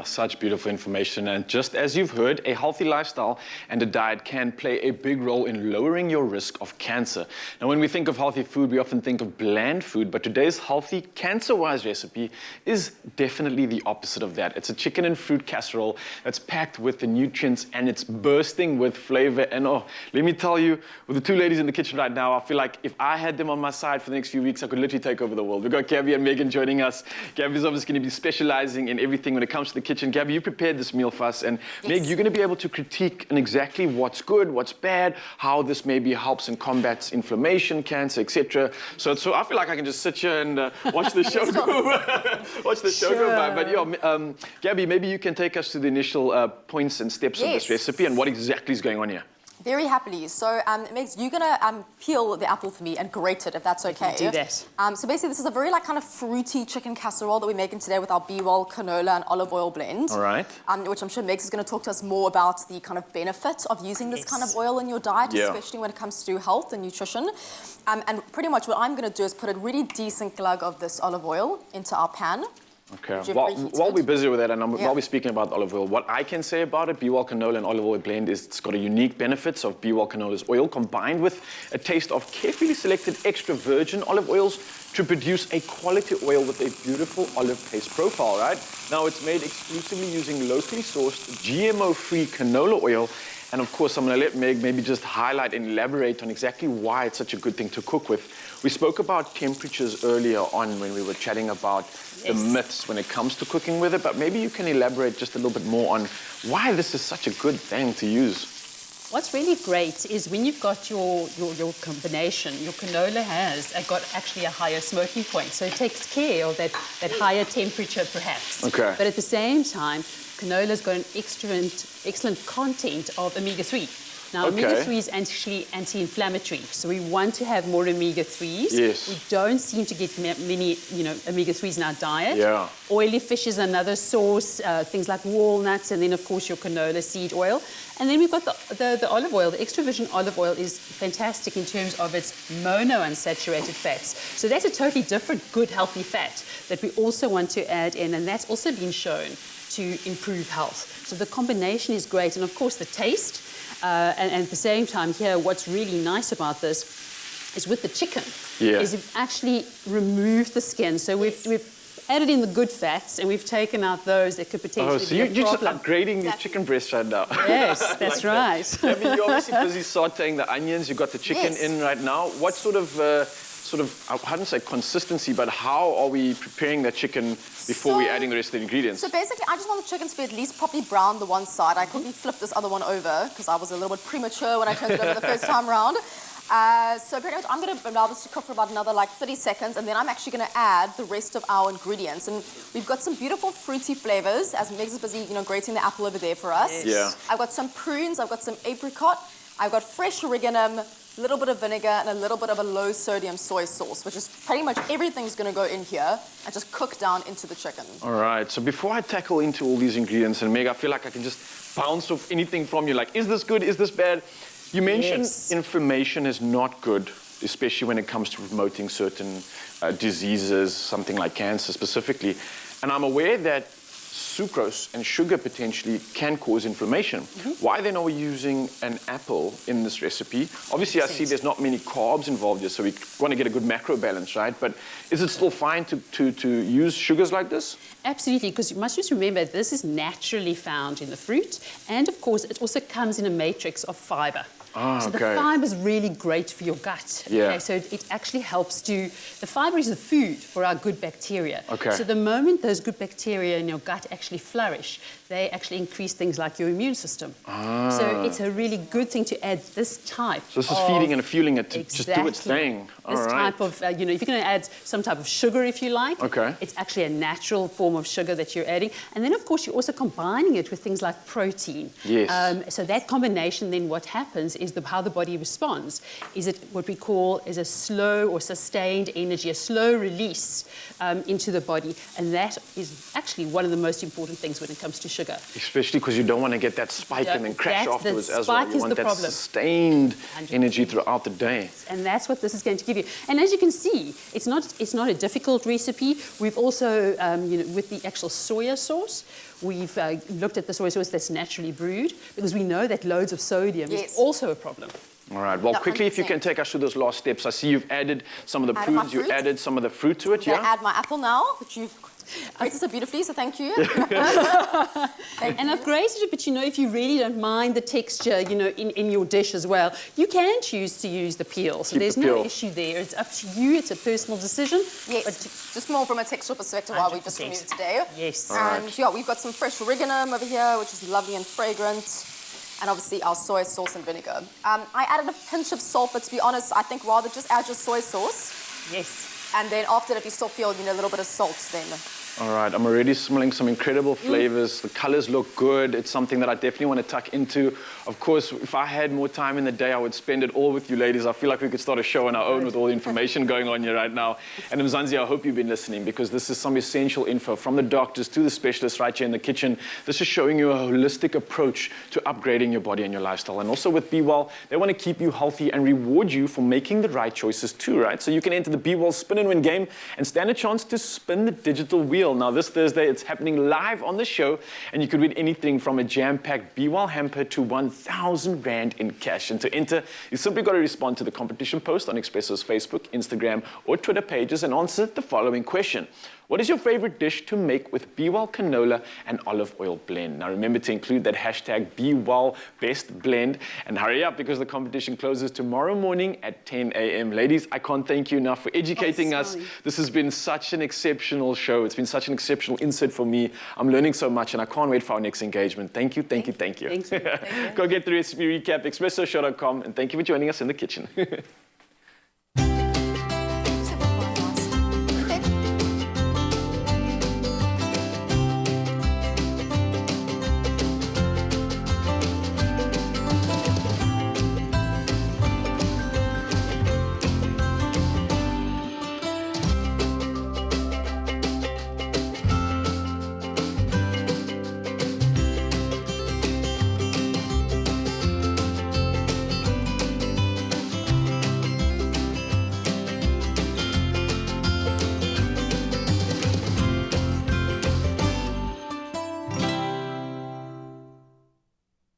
Such beautiful information. And just as you've heard, a healthy lifestyle and a diet can play a big role in lowering your risk of cancer. Now, when we think of healthy food, we often think of bland food, but today's healthy cancer-wise recipe is definitely the opposite of that. It's a chicken and fruit casserole that's packed with the nutrients and it's bursting with flavor. And oh, let me tell you, with the two ladies in the kitchen right now, I feel like if I had them on my side for the next few weeks, I could literally take over the world. We've got Gabby and Megan joining us. Gabby's obviously going to be specializing in everything when it comes to the kitchen. Gabby, you prepared this meal for us, and yes. Meg, you're going to be able to critique on exactly what's good, what's bad, how this maybe helps and combats inflammation, cancer, etc. So I feel like I can just sit here and watch the show go by. But yeah, Gabby, maybe you can take us to the initial points and steps of this recipe and what exactly is going on here. Very happily. So, Megs, you're gonna peel the apple for me and grate it, if that's okay. Do that. So basically, this is a very kind of fruity chicken casserole that we're making today with our BWELL canola and olive oil blend. All right. Which I'm sure Megs is going to talk to us more about the kind of benefit of using this kind of oil in your diet, especially when it comes to health and nutrition. And pretty much what I'm going to do is put a really decent glug of this olive oil into our pan. Okay. While we're busy with that, and while we're speaking about olive oil, what I can say about it, BWELL canola and olive oil blend, is it's got a unique benefits of BWELL canola's oil combined with a taste of carefully selected extra virgin olive oils to produce a quality oil with a beautiful olive taste profile, right? Now, it's made exclusively using locally sourced, GMO-free canola oil. And of course, I'm going to let Meg maybe just highlight and elaborate on exactly why it's such a good thing to cook with. We spoke about temperatures earlier on when we were chatting about the myths when it comes to cooking with it, but maybe you can elaborate just a little bit more on why this is such a good thing to use. What's really great is when you've got your combination, your canola has got actually a higher smoking point, so it takes care of that higher temperature perhaps. Okay. But at the same time, canola's got an excellent content of omega-3. Now, omega-3 is actually anti-inflammatory, so we want to have more omega-3s. Yes. We don't seem to get many, omega-3s in our diet. Yeah. Oily fish is another source, things like walnuts, and then, of course, your canola seed oil. And then we've got the olive oil. The extra virgin olive oil is fantastic in terms of its monounsaturated fats. So that's a totally different, good, healthy fat that we also want to add in, and that's also been shown to improve health. So the combination is great, and of course the taste. And at the same time here, what's really nice about this is with the chicken, is it actually removed the skin. So we've added in the good fats and we've taken out those that could potentially be a problem. You're just upgrading these chicken breasts right now. Yes, that's right. I mean, you're obviously busy sauteing the onions. You've got the chicken in right now. What sort of, I hadn't say consistency, but how are we preparing the chicken before we're adding the rest of the ingredients? So basically, I just want the chicken to be at least properly brown the one side. I quickly flipped this other one over because I was a little bit premature when I turned it over the first time round. So pretty much, I'm going to allow this to cook for about another 30 seconds, and then I'm actually going to add the rest of our ingredients. And we've got some beautiful fruity flavors, as Megs is busy, grating the apple over there for us. Yeah. I've got some prunes, I've got some apricot, I've got fresh oregano, a little bit of vinegar, and a little bit of a low-sodium soy sauce, which is pretty much everything's going to go in here and just cook down into the chicken. All right. So before I tackle into all these ingredients, and Meg, I feel like I can just bounce off anything from you, like, is this good, is this bad? You mentioned inflammation is not good, especially when it comes to promoting certain diseases, something like cancer specifically. And I'm aware that sucrose and sugar potentially can cause inflammation. Why then are we using an apple in this recipe? Obviously, I see there's not many carbs involved here, so we want to get a good macro balance, right? But is it still fine to use sugars like this? Absolutely, because you must just remember this is naturally found in the fruit, and of course it also comes in a matrix of fiber. So the fibre is really great for your gut. So it actually helps the fibre is the food for our good bacteria. So the moment those good bacteria in your gut actually flourish, they actually increase things like your immune system. So it's a really good thing to add this type. So this is feeding and fueling it to just do its thing. This type of, if you're going to add some type of sugar, if you like, it's actually a natural form of sugar that you're adding. And then, of course, you're also combining it with things like protein. So that combination, then what happens is how the body responds. Is it what we call is a slow or sustained energy, a slow release into the body, and that is actually one of the most important things when it comes to sugar. Especially because you don't want to get that spike and then crash afterwards as well. You want that problem. Sustained energy throughout the day. And that's what this is going to give you. And as you can see, it's not a difficult recipe. We've also, with the actual soya sauce, we've looked at the soy sauce that's naturally brewed, because we know that loads of sodium is also a problem. All right, well, No, quickly, if you 100%. can take us through those last steps. I see you've added some of the prunes, you added some of the fruit to it, I'm going to add my apple now, which you've grated so beautifully, so thank you. And I've grated it, but if you really don't mind the texture, in your dish as well, you can choose to use the peel. So there's no issue there. It's up to you. It's a personal decision. Yes, just more from a textural perspective while we just removed it today. Yes. And yeah, we've got some fresh oregano over here, which is lovely and fragrant. And obviously our soy sauce and vinegar. I added a pinch of salt, but to be honest, I think rather just add your soy sauce. Yes. And then after that, if you still feel a little bit of salt, then. All right, I'm already smelling some incredible flavors. The colors look good. It's something that I definitely want to tuck into. Of course, if I had more time in the day, I would spend it all with you ladies. I feel like we could start a show on our own with all the information going on here right now. And Mzansi, I hope you've been listening, because this is some essential info from the doctors to the specialists right here in the kitchen. This is showing you a holistic approach to upgrading your body and your lifestyle. And also with BWELL, they want to keep you healthy and reward you for making the right choices too, right? So you can enter the BWELL Spin and Win game and stand a chance to spin the digital wheel. Now, this Thursday, it's happening live on the show, and you could win anything from a jam-packed BWELL hamper to 1,000 Rand in cash. And to enter, you simply got to respond to the competition post on Expresso's Facebook, Instagram, or Twitter pages and answer the following question. What is your favorite dish to make with BWELL canola and olive oil blend? Now remember to include that hashtag BWELL Best Blend, and hurry up because the competition closes tomorrow morning at 10 a.m. Ladies, I can't thank you enough for educating us. This has been such an exceptional show. It's been such an exceptional insert for me. I'm learning so much, and I can't wait for our next engagement. Thank you, thank you, thank you. Thank you. Go get the recipe recap, expressoshow.com, and thank you for joining us in the kitchen.